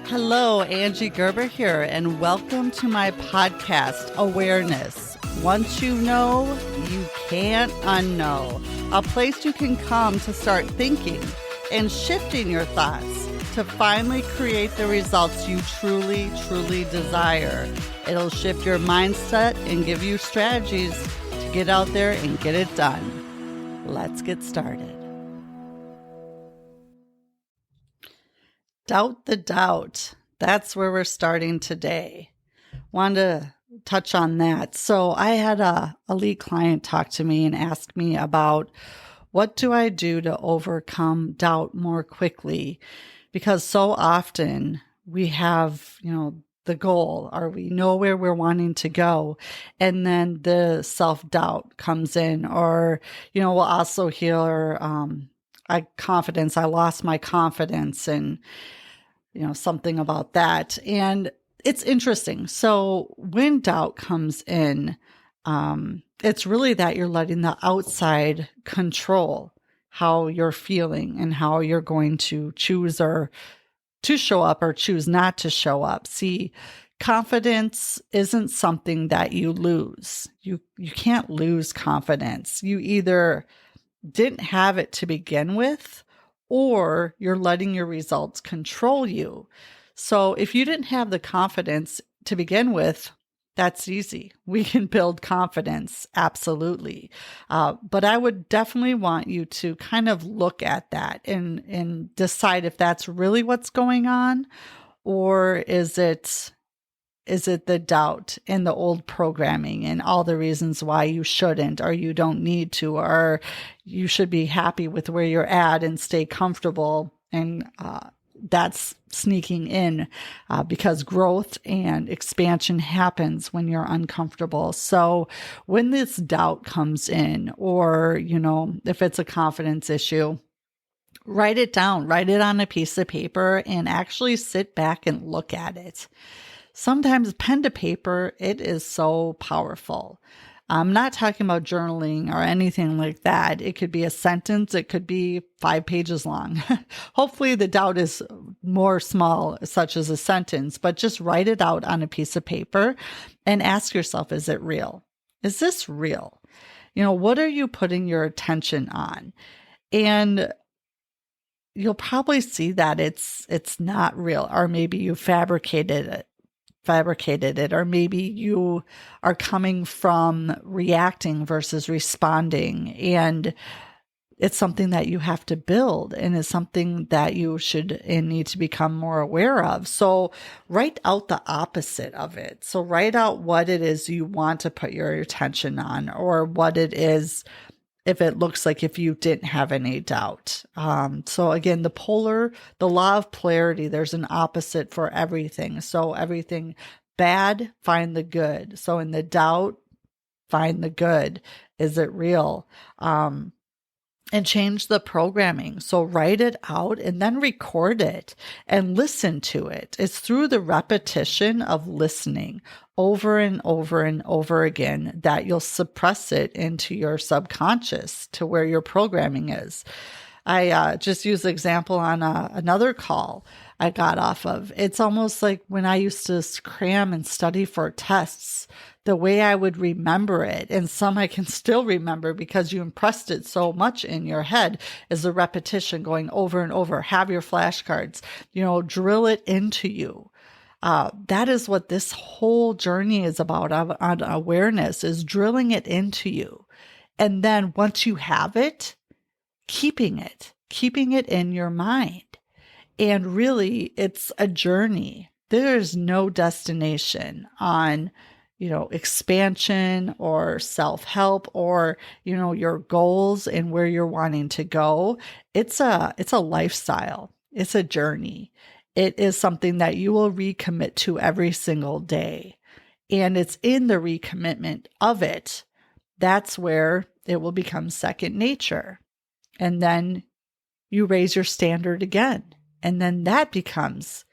Hello, Angie Gerber here, and welcome to my podcast, Awareness. Once you know, you can't unknow. A place you can come to start thinking and shifting your thoughts to finally create the results you truly, truly desire. It'll shift your mindset and give you strategies to get out there and get it done. Let's get started. Doubt the doubt. That's where we're starting today. Wanted to touch on that. So I had a lead client talk to me and ask me about what do I do to overcome doubt more quickly? Because so often we have, the goal, or we know where we're wanting to go, and then the self-doubt comes in, or, we'll also hear, confidence. I lost my confidence, and something about that. And it's interesting. So when doubt comes in, it's really that you're letting the outside control how you're feeling and how you're going to choose or to show up or choose not to show up. See, confidence isn't something that you lose. You can't lose confidence. You either didn't have it to begin with, or you're letting your results control you. So if you didn't have the confidence to begin with, that's easy. We can build confidence, absolutely. But I would definitely want you to kind of look at that and decide if that's really what's going on, or is it the doubt and the old programming and all the reasons why you shouldn't, or you don't need to, or you should be happy with where you're at and stay comfortable? And that's sneaking in because growth and expansion happens when you're uncomfortable. So when this doubt comes in, or, if it's a confidence issue, write it down, write it on a piece of paper, and actually sit back and look at it. Sometimes pen to paper, it is so powerful. I'm not talking about journaling or anything like that. It could be a sentence. It could be 5 pages long. Hopefully the doubt is more small, such as a sentence, but just write it out on a piece of paper and ask yourself, is it real? Is this real? What are you putting your attention on? And you'll probably see that it's not real, or maybe you fabricated it, or maybe you are coming from reacting versus responding, and it's something that you have to build, and is something that you should and need to become more aware of. So write out the opposite of it. So write out what it is you want to put your attention on, or what it is if it looks like if you didn't have any doubt. So again, the law of polarity, there's an opposite for everything. So everything bad, find the good. So in the doubt, find the good. Is it real? And change the programming. So write it out and then record it and listen to it. It's through the repetition of listening over and over and over again that you'll suppress it into your subconscious to where your programming is. I just used the example on another call I got off of. It's almost like when I used to cram and study for tests, the way I would remember it, and some I can still remember because you impressed it so much in your head, is the repetition going over and over. Have your flashcards, drill it into you. That is what this whole journey is about on awareness, is drilling it into you. And then once you have it, keeping it in your mind. And really, it's a journey. There's no destination on, expansion or self-help or, your goals and where you're wanting to go. It's a lifestyle. It's a journey. It is something that you will recommit to every single day. And it's in the recommitment of it, that's where it will become second nature. And then you raise your standard again. And then that becomes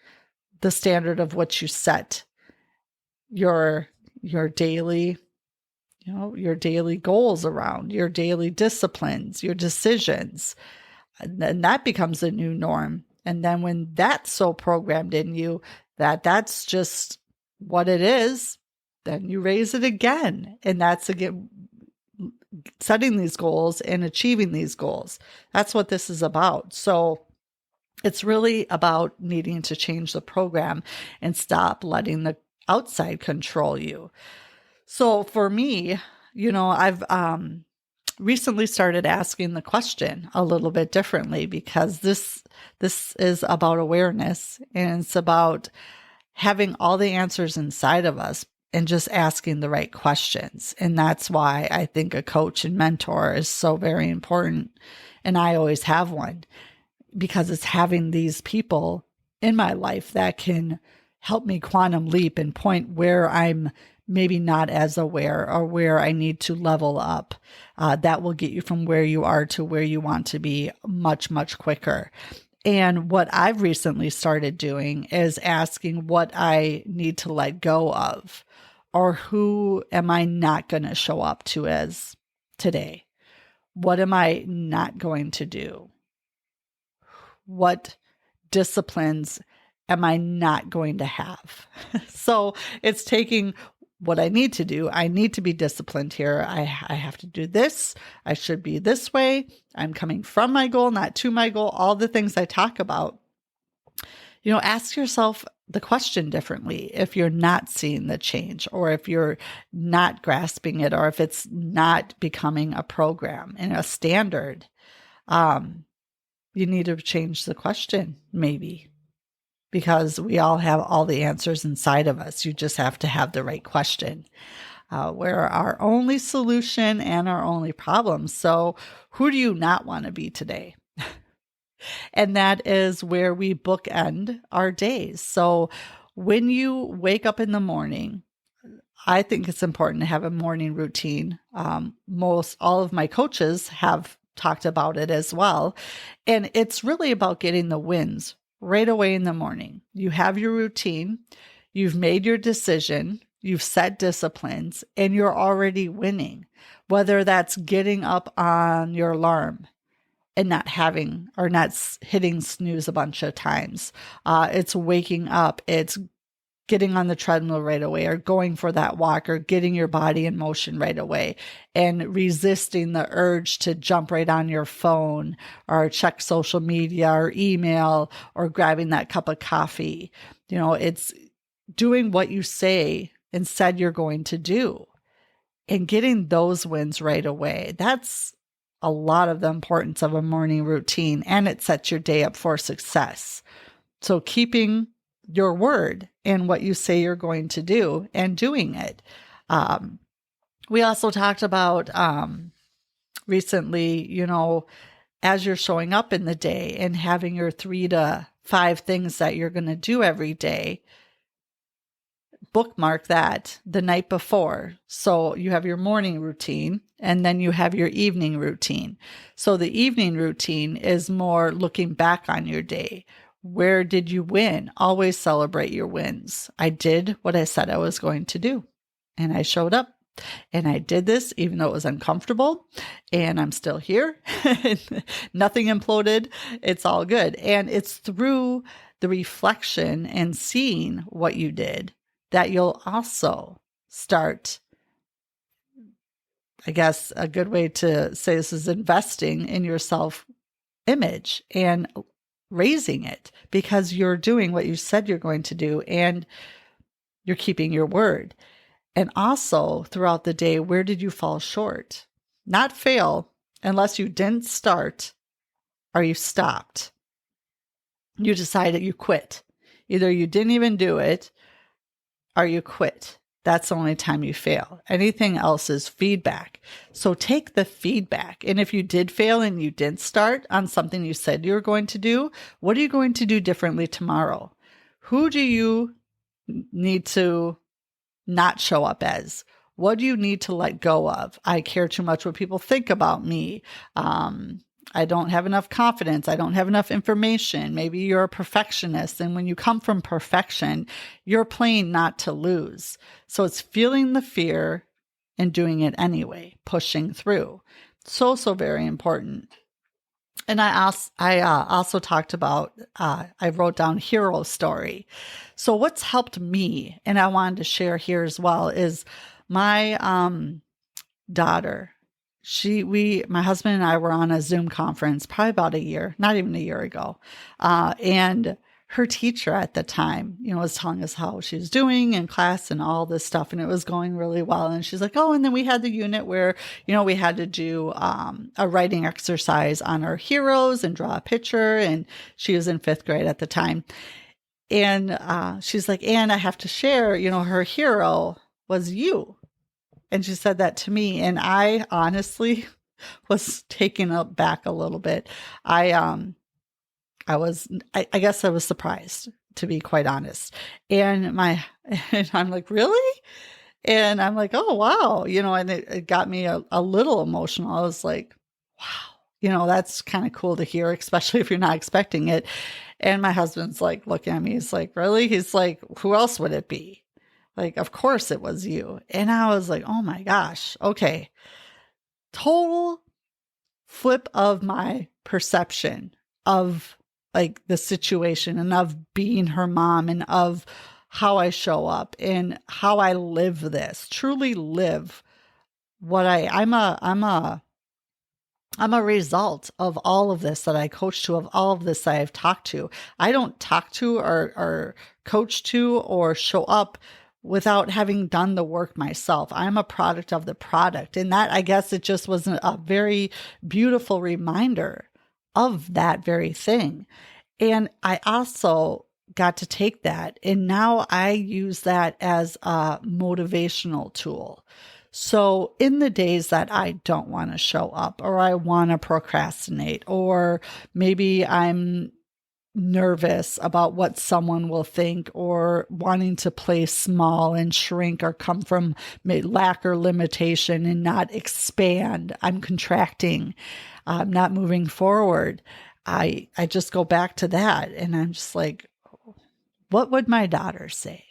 the standard of what you set your daily, your daily goals around, your daily disciplines, your decisions. And then that becomes a new norm. And then when that's so programmed in you that that's just what it is, then you raise it again. And that's again setting these goals and achieving these goals. That's what this is about. So it's really about needing to change the program and stop letting the outside control you. So for me, I've recently started asking the question a little bit differently, because this is about awareness, and it's about having all the answers inside of us and just asking the right questions. And that's why I think a coach and mentor is so very important. And I always have one, because it's having these people in my life that can help me quantum leap and point where I'm maybe not as aware or where I need to level up. That will get you from where you are to where you want to be much, much quicker. And what I've recently started doing is asking what I need to let go of, or who am I not going to show up to as today? What am I not going to do? What disciplines am I not going to have? So it's taking what I need to do. I need to be disciplined here. I have to do this. I should be this way. I'm coming from my goal, not to my goal. All the things I talk about. Ask yourself the question differently if you're not seeing the change, or if you're not grasping it, or if it's not becoming a program and a standard. You need to change the question, maybe, because we all have all the answers inside of us. You just have to have the right question. We're our only solution and our only problem. So who do you not want to be today? And that is where we bookend our days. So when you wake up in the morning, I think it's important to have a morning routine. All of my coaches have talked about it as well. And it's really about getting the wins right away in the morning. You have your routine, you've made your decision, you've set disciplines, and you're already winning. Whether that's getting up on your alarm and not hitting snooze a bunch of times. It's waking up, it's getting on the treadmill right away, or going for that walk, or getting your body in motion right away, and resisting the urge to jump right on your phone or check social media or email, or grabbing that cup of coffee. It's doing what you say and said you're going to do, and getting those wins right away. That's a lot of the importance of a morning routine, and it sets your day up for success. So keeping your word and what you say you're going to do, and doing it. We also talked about recently, as you're showing up in the day and having your 3 to 5 things that you're going to do every day, bookmark that the night before. So you have your morning routine, and then you have your evening routine. So the evening routine is more looking back on your day. Where did you win? Always celebrate your wins. I did what I said I was going to do, and I showed up, and I did this even though it was uncomfortable, and I'm still here. Nothing imploded. It's all good. And it's through the reflection and seeing what you did that you'll also start, I guess a good way to say this is investing in your self-image and raising it, because you're doing what you said you're going to do, and you're keeping your word. And also throughout the day, where did you fall short? Not fail unless you didn't start or you stopped. You decided you quit. Either you didn't even do it or you quit. That's the only time you fail. Anything else is feedback. So take the feedback. And if you did fail and you didn't start on something you said you were going to do, what are you going to do differently tomorrow? Who do you need to not show up as? What do you need to let go of? I care too much what people think about me. I don't have enough confidence. I don't have enough information. Maybe you're a perfectionist. And when you come from perfection, you're playing not to lose. So it's feeling the fear and doing it anyway, pushing through. So very important. And I also talked about, I wrote down hero story. So what's helped me, and I wanted to share here as well, is my daughter. My husband and I were on a Zoom conference probably about a year, not even a year ago. And her teacher at the time, was telling us how she was doing in class and all this stuff. And it was going really well. And she's like, oh, and then we had the unit where, we had to do a writing exercise on our heroes and draw a picture. And she was in 5th grade at the time. And she's like, and I have to share, her hero was you. And she said that to me. And I honestly was taken aback a little bit. I guess I was surprised, to be quite honest. And I'm like, really? And I'm like, oh, wow. And it got me a little emotional. I was like, wow, that's kind of cool to hear, especially if you're not expecting it. And my husband's like looking at me. He's like, really? He's like, who else would it be? Like, of course it was you. And I was like, oh my gosh. Okay. Total flip of my perception of like the situation and of being her mom and of how I show up and how I live this, truly live what I'm a result of all of this that I coach to, of all of this that I've talked to. I don't talk to or coach to or show up without having done the work myself. I'm a product of the product. And that, I guess it just was a very beautiful reminder of that very thing. And I also got to take that, and now I use that as a motivational tool. So in the days that I don't want to show up, or I want to procrastinate, or maybe I'm nervous about what someone will think, or wanting to play small and shrink, or come from lack or limitation and not expand, I'm contracting, I'm not moving forward. I just go back to that, and I'm just like, what would my daughter say?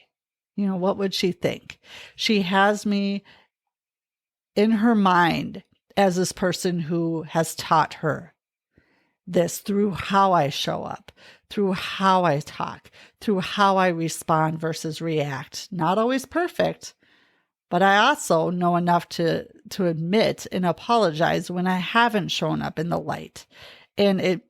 What would she think? She has me in her mind as this person who has taught her this through how I show up, through how I talk, through how I respond versus react. Not always perfect, but I also know enough to admit and apologize when I haven't shown up in the light, and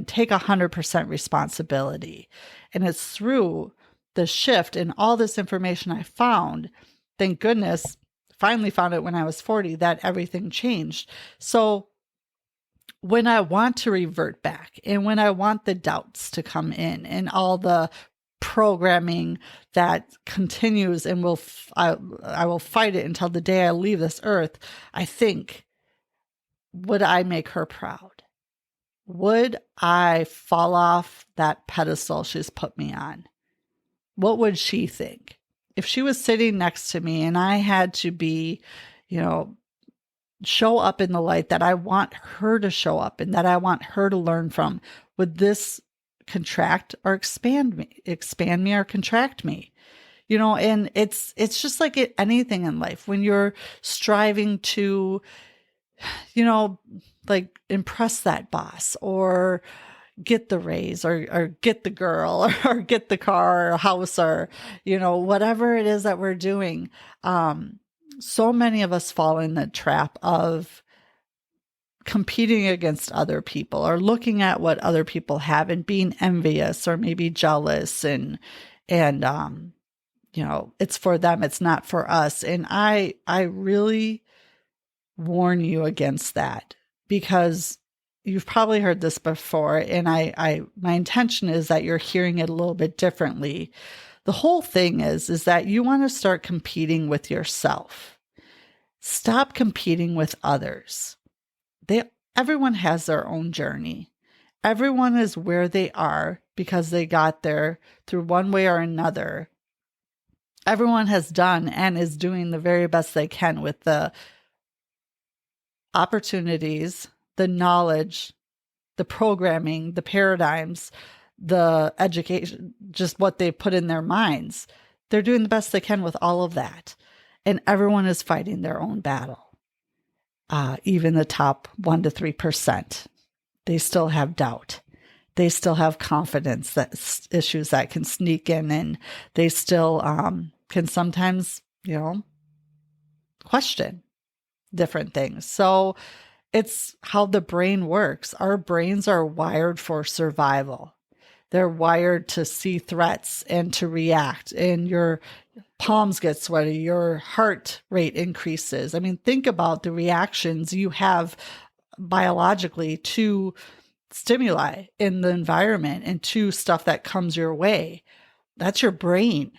take 100% responsibility. And it's through the shift and all this information I found, thank goodness, finally found it when I was 40, that everything changed. So when I want to revert back, and when I want the doubts to come in, and all the programming that continues and I will fight it until the day I leave this earth, I think, would I make her proud? Would I fall off that pedestal she's put me on? What would she think? If she was sitting next to me and I had to be, show up in the light that I want her to show up and that I want her to learn from, would this contract or expand me or contract me? And it's just like anything in life. When you're striving to, like impress that boss, or get the raise, or get the girl, or get the car or house, or, whatever it is that we're doing. So many of us fall in the trap of competing against other people, or looking at what other people have and being envious or maybe jealous, and it's for them, it's not for us. And I really warn you against that, because you've probably heard this before, and my intention is that you're hearing it a little bit differently. The whole thing is that you want to start competing with yourself. Stop competing with others. Everyone has their own journey. Everyone is where they are because they got there through one way or another. Everyone has done and is doing the very best they can with the opportunities, the knowledge, the programming, the paradigms, the education, just what they put in their minds. They're doing the best they can with all of that. And everyone is fighting their own battle. Even the top 1% to 3%. they still have doubt. They still have confidence issues that can sneak in, and they still can sometimes, question different things. So it's how the brain works. Our brains are wired for survival. They're wired to see threats and to react, and your palms get sweaty, your heart rate increases. I mean, think about the reactions you have biologically to stimuli in the environment and to stuff that comes your way. That's your brain.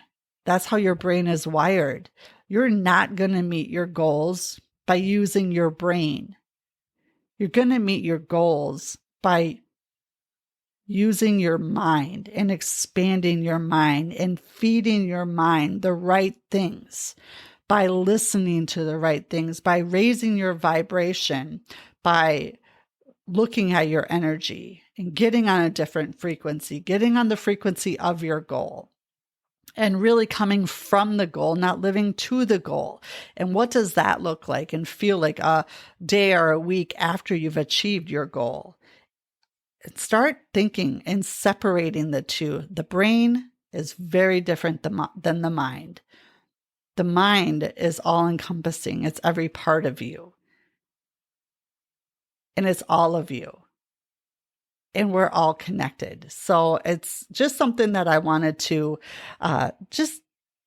That's how your brain is wired. You're not going to meet your goals by using your brain. You're going to meet your goals by using your mind and expanding your mind and feeding your mind the right things, by listening to the right things, by raising your vibration, by looking at your energy and getting on a different frequency, getting on the frequency of your goal, and really coming from the goal, not living to the goal. And what does that look like and feel like a day or a week after you've achieved your goal? Start thinking and separating the two. The brain is very different than the mind. The mind is all encompassing. It's every part of you. And it's all of you. And we're all connected. So it's just something that I wanted to just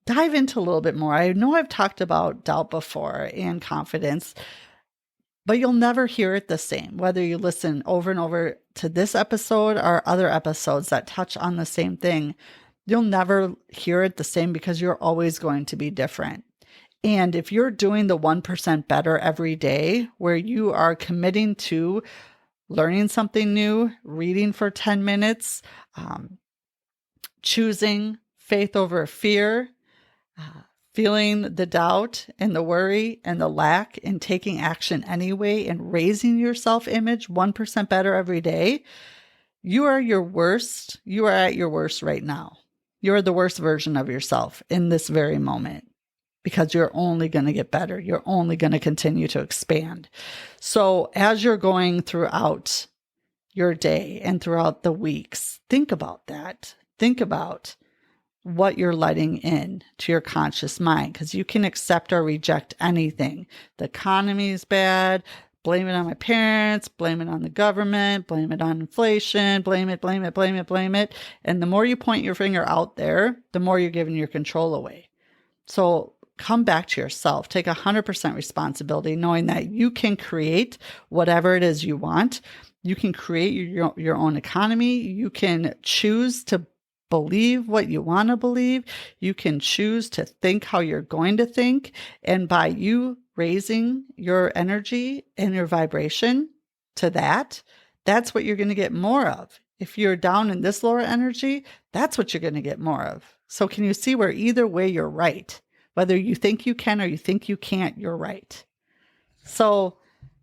dive into a little bit more. I know I've talked about doubt before and confidence, but you'll never hear it the same, whether you listen over and over to this episode or other episodes that touch on the same thing. You'll never hear it the same because you're always going to be different. And if you're doing the 1% better every day, where you are committing to learning something new, reading for 10 minutes, choosing faith over fear, feeling the doubt and the worry and the lack, and taking action anyway, and raising your self-image 1% better every day, you are your worst. You are at your worst right now. You're the worst version of yourself in this very moment, because you're only going to get better. You're only going to continue to expand. So as you're going throughout your day and throughout the weeks, think about that. Think about what you're letting in to your conscious mind, because you can accept or reject anything. The economy is bad. Blame it on my parents, blame it on the government, blame it on inflation, blame it. And the more you point your finger out there, the more you're giving your control away. So come back to yourself. Take 100% responsibility, knowing that you can create whatever it is you want. You can create your own economy. You can choose to believe what you want to believe. You can choose to think how you're going to think. And by you raising your energy and your vibration to that, that's what you're going to get more of. If you're down in this lower energy, that's what you're going to get more of. So can you see where either way you're right? Whether you think you can or you think you can't, you're right. So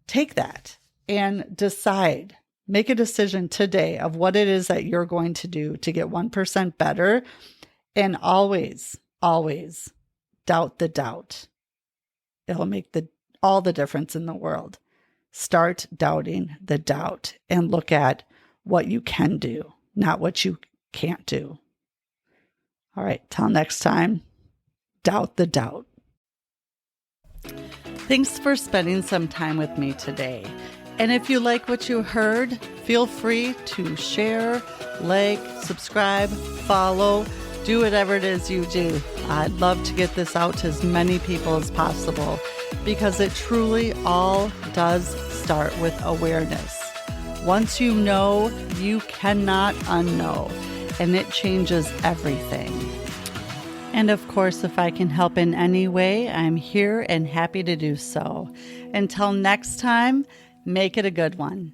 take that and decide. Make a decision today of what it is that you're going to do to get 1% better. And always, always doubt the doubt. It'll make all the difference in the world. Start doubting the doubt and look at what you can do, not what you can't do. All right, till next time. Doubt the doubt. Thanks for spending some time with me today. And if you like what you heard, feel free to share, like, subscribe, follow, do whatever it is you do. I'd love to get this out to as many people as possible, because it truly all does start with awareness. Once you know, you cannot unknow, and it changes everything. And of course, if I can help in any way, I'm here and happy to do so. Until next time, make it a good one.